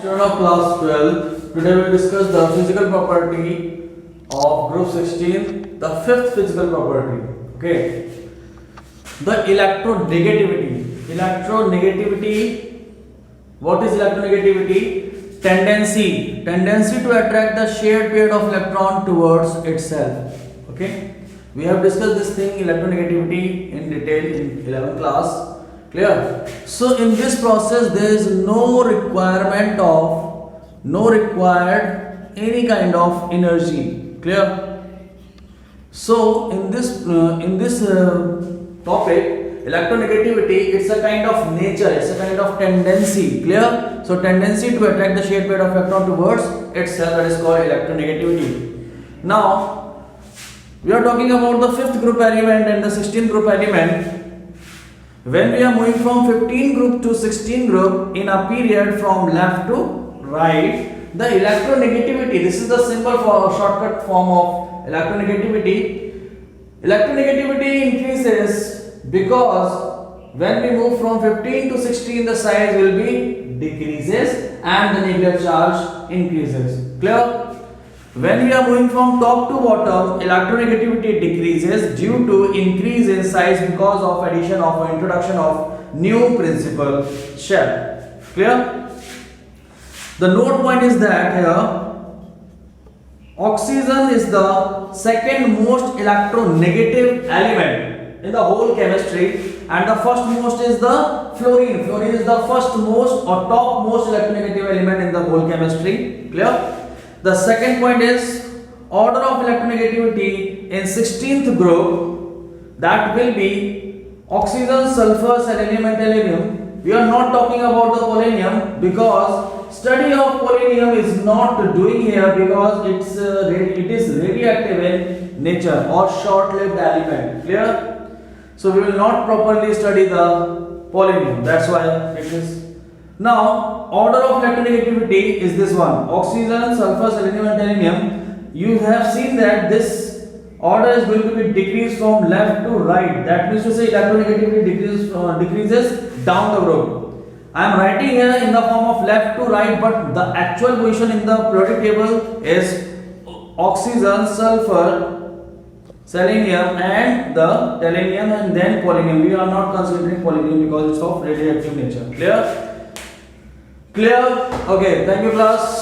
Student of class 12. Today we will discuss the physical property of group 16, the fifth physical property. Okay. The electronegativity. Electronegativity. What is electronegativity? Tendency to attract the shared pair of electron towards itself. Okay. We have discussed this thing electronegativity in detail in 11th class. Clear? So in this process there is no required any kind of energy. Clear? So in this topic, electronegativity, it's a kind of nature, it's a kind of tendency. Clear? So tendency to attract the shared pair of electron towards itself, that is called electronegativity. Now we are talking about the fifth group element and the 16th group element. When we are moving from 15 group to 16 group in a period from left to right, the electronegativity, this is the symbol for a shortcut form of electronegativity. Electronegativity increases because when we move from 15 to 16, the size will be decreases and the negative charge increases. Clear? When we are moving from top to bottom, electronegativity decreases due to increase in size because of addition of or introduction of new principal shell. Clear? The note point is that here oxygen is the second most electronegative element in the whole chemistry, and the first most is the fluorine. Fluorine is the first most or top most electronegative element in the whole chemistry. Clear? The second point is order of electronegativity in 16th group, that will be oxygen, sulfur, selenium and tellurium. We are not talking about the polonium because study of polonium is not doing here because it is radioactive in nature or short-lived element. Clear? So we will not properly study the polonium. That's why it is. Now, order of electronegativity is this one: oxygen, sulfur, selenium and tellurium. You have seen that this order is going to be decreased from left to right. That means to say electronegativity decreases down the group. I am writing here in the form of left to right, but the actual position in the periodic table is oxygen, sulfur, selenium and the tellurium and then polonium. We are not considering polonium because it's of radioactive nature. Clear? Clear? Okay, thank you class.